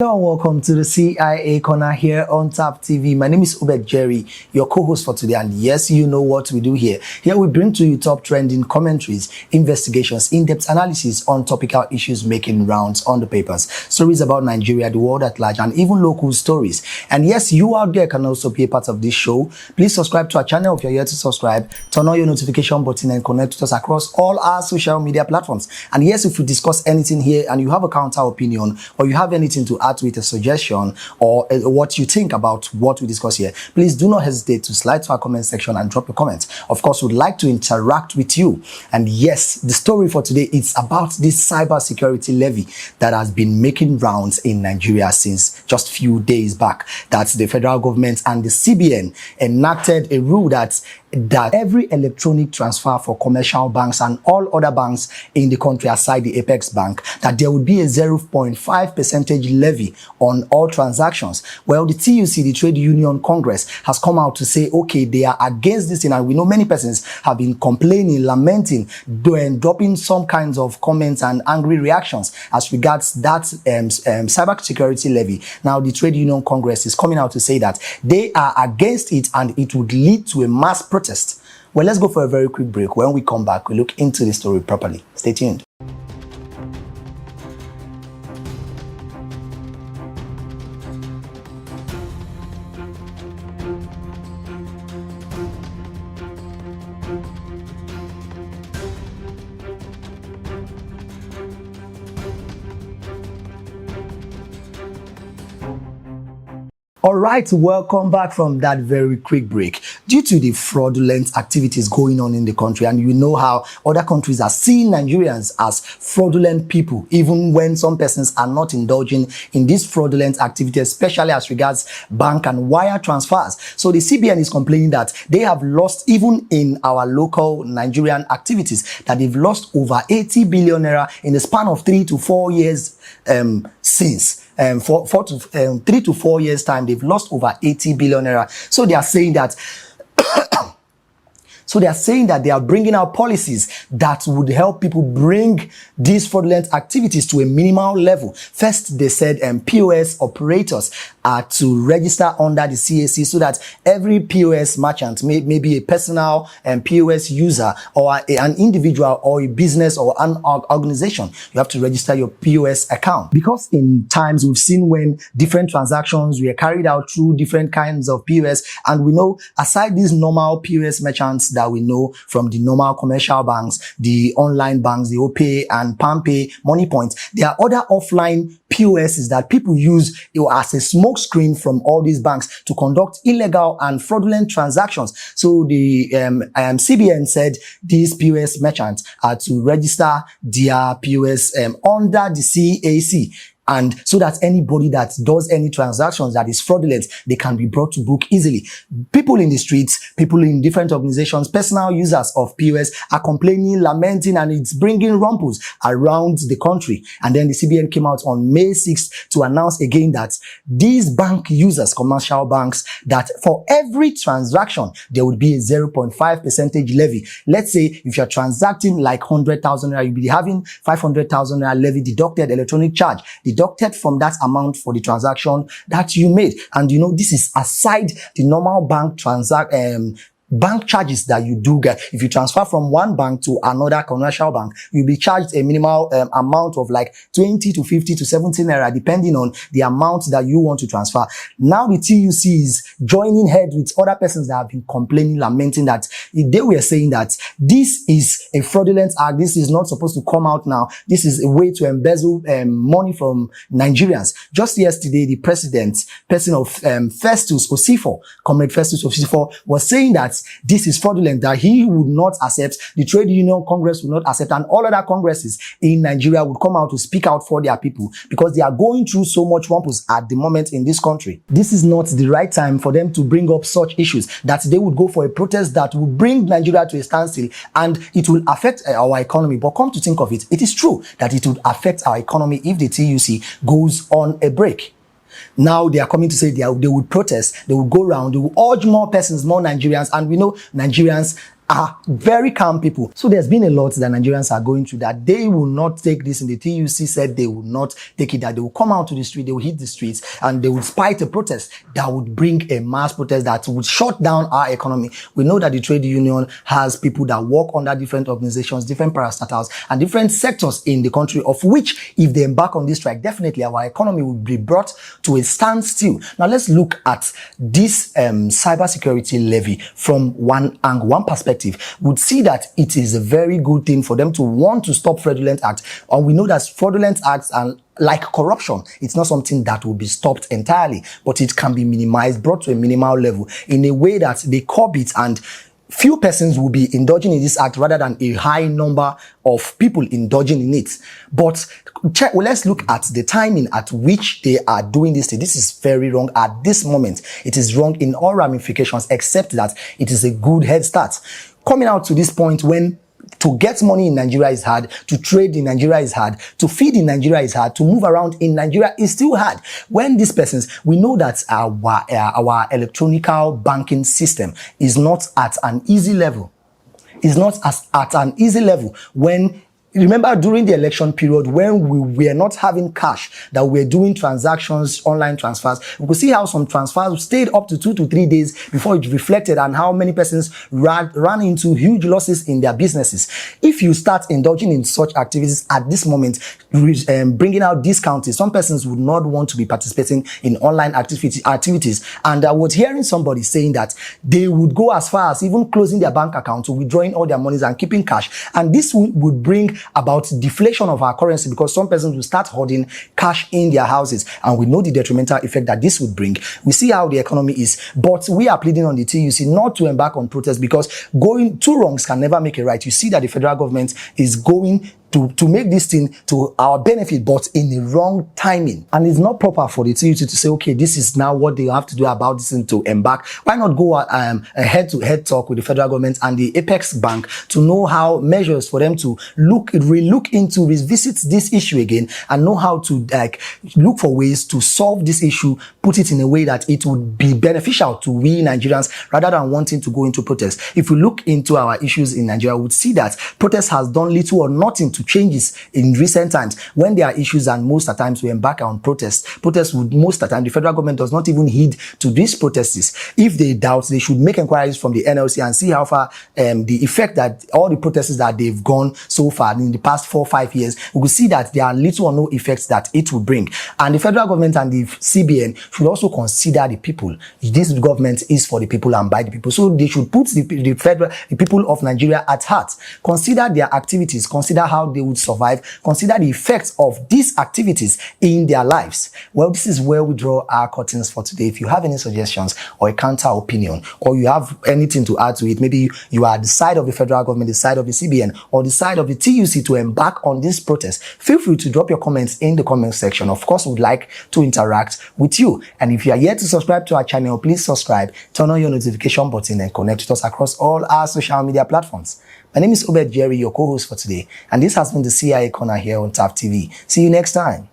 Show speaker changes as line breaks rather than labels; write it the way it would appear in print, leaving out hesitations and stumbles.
Hello and welcome to the CIA Corner here on Tap TV. My name is Ubek Jerry, your co-host for today, and yes, you know what we do here. Here we bring to you top trending commentaries, investigations, in-depth analysis on topical issues making rounds on the papers, stories about Nigeria, the world at large, and even local stories. And yes, you out there can also be a part of this show. Please subscribe to our channel if you're here to subscribe, turn on your notification button and connect with us across all our social media platforms. And yes, if we discuss anything here and you have a counter opinion or you have anything to add with a suggestion or what you think about what we discuss here, please do not hesitate to slide to our comment section and drop a comment. Of course, we'd like to interact with you. And yes, the story for today is about this cybersecurity levy that has been making rounds in Nigeria since just a few days back. That's the federal government and the CBN enacted a rule that every electronic transfer for commercial banks and all other banks in the country aside the Apex Bank, that there would be a 0.5% levy on all transactions. Well, the TUC, the Trade Union Congress, has come out to say, okay, they are against this thing, and we know many persons have been complaining, lamenting, dropping some kinds of comments and angry reactions as regards that cybersecurity levy. Now, the Trade Union Congress is coming out to say that they are against it and it would lead to a mass protest. Well, let's go for a very quick break. When we come back, we look into the story properly. Stay tuned. Alright, welcome back from that very quick break. Due to the fraudulent activities going on in the country, and you know how other countries are seeing Nigerians as fraudulent people, even when some persons are not indulging in this fraudulent activity, especially as regards bank and wire transfers. So the CBN is complaining that they have lost, even in our local Nigerian activities, that they've lost over 80 billion naira in the span of 3 to 4 years since. 3 to 4 years time, they've lost over 80 billion naira. So they are saying that they are bringing out policies that would help people bring these fraudulent activities to a minimal level. First, they said POS operators are to register under the CAC so that every POS merchant, maybe a personal POS user or an individual or a business or an organization, you have to register your POS account. Because in times we've seen when different transactions were carried out through different kinds of POS, and we know aside these normal POS merchants that we know from the normal commercial banks, the online banks, the OPay and PalmPay, MoneyPoint, there are other offline POSs that people use as a smoke screen from all these banks to conduct illegal and fraudulent transactions. So the CBN said these POS merchants are to register their POS under the CAC. And so that anybody that does any transactions that is fraudulent, they can be brought to book easily. People in the streets, people in different organizations, personal users of POS are complaining, lamenting, and it's bringing rumples around the country. And then the CBN came out on May 6th to announce again that these bank users, commercial banks, that for every transaction, there would be a 0.5% levy. Let's say if you're transacting like 100,000 naira, you'll be having 500,000 naira levy deducted, electronic charge deducted from that amount for the transaction that you made. And you know, this is aside the normal bank charges that you do get. If you transfer from one bank to another commercial bank, you'll be charged a minimal amount of like 20 to 50 to 70 naira, depending on the amount that you want to transfer. Now the TUC is joining head with other persons that have been complaining, lamenting that they were saying that this is a fraudulent act. This is not supposed to come out now. This is a way to embezzle money from Nigerians. Just yesterday, the person of Festus Osifo, Comrade Festus Osifo, was saying that this is fraudulent, that he would not accept, the Trade Union Congress would not accept, and all other congresses in Nigeria would come out to speak out for their people because they are going through so much rumpus at the moment in this country. This is not the right time for them to bring up such issues, that they would go for a protest that would bring Nigeria to a standstill and it will affect our economy. But come to think of it, it is true that it would affect our economy if the TUC goes on a break. Now they are coming to say they would protest, they would go around, they will urge more persons, more Nigerians, and we know Nigerians are very calm people. So there's been a lot that Nigerians are going through that they will not take this, and the TUC said they will not take it, that they will come out to the street, they will hit the streets, and they would spite a protest that would bring a mass protest that would shut down our economy. We know that the trade union has people that work under different organizations, different parastatals, and different sectors in the country, of which, if they embark on this strike, definitely our economy will be brought to a standstill. Now let's look at this cybersecurity levy from one angle, one perspective. Would see that it is a very good thing for them to want to stop fraudulent acts. And we know that fraudulent acts and like corruption, it's not something that will be stopped entirely, but it can be minimized, brought to a minimal level in a way that they curb it, and few persons will be indulging in this act rather than a high number of people indulging in it. But let's look at the timing at which they are doing this thing. This is very wrong at this moment. It is wrong in all ramifications, except that it is a good head start. Coming out to this point when to get money in Nigeria is hard, to trade in Nigeria is hard, to feed in Nigeria is hard, to move around in Nigeria is still hard. When these persons, we know that our electronic banking system is not at an easy level. It's not at an easy level when, remember during the election period when we were not having cash, that we were doing transactions, online transfers, we could see how some transfers stayed up to 2 to 3 days before it reflected, and how many persons ran into huge losses in their businesses. If you start indulging in such activities at this moment, bringing out discounting, some persons would not want to be participating in online activities. And I was hearing somebody saying that they would go as far as even closing their bank account, to withdrawing all their monies and keeping cash. And this would bring about deflation of our currency, because some persons will start hoarding cash in their houses, and we know the detrimental effect that this would bring. We see how the economy is, but we are pleading on the TUC not to embark on protests, because going two wrongs can never make a right. You see that the federal government is going to make this thing to our benefit, but in the wrong timing. And it's not proper for the TUC to say, okay, this is now what they have to do about this thing to embark. Why not go a head-to-head talk with the federal government and the Apex Bank to know how measures for them to revisit this issue again, and know how to look for ways to solve this issue, put it in a way that it would be beneficial to we Nigerians, rather than wanting to go into protest. If we look into our issues in Nigeria, we would see that protest has done little or nothing to changes in recent times. When there are issues, and most of the times we embark on protests would, most of the time, the federal government does not even heed to these protests. If they doubt, they should make inquiries from the NLC and see how far the effect that all the protests that they've gone so far in the past 4 or 5 years, we will see that there are little or no effects that it will bring. And the federal government and the CBN should also consider the people. This government is for the people and by the people, so they should put the people of Nigeria at heart. Consider their activities, consider how they would survive, consider the effects of these activities in their lives. Well, this is where we draw our curtains for today. If you have any suggestions or a counter opinion, or you have anything to add to it, maybe you are the side of the federal government, the side of the CBN, or the side of the TUC to embark on this protest, feel free to drop your comments in the comment section. Of course, we'd like to interact with you. And if you are yet to subscribe to our channel, please subscribe, turn on your notification button, and connect with us across all our social media platforms. My name is Obed Jerry, your co-host for today, and this has been the CIA Corner here on TAF TV. See you next time.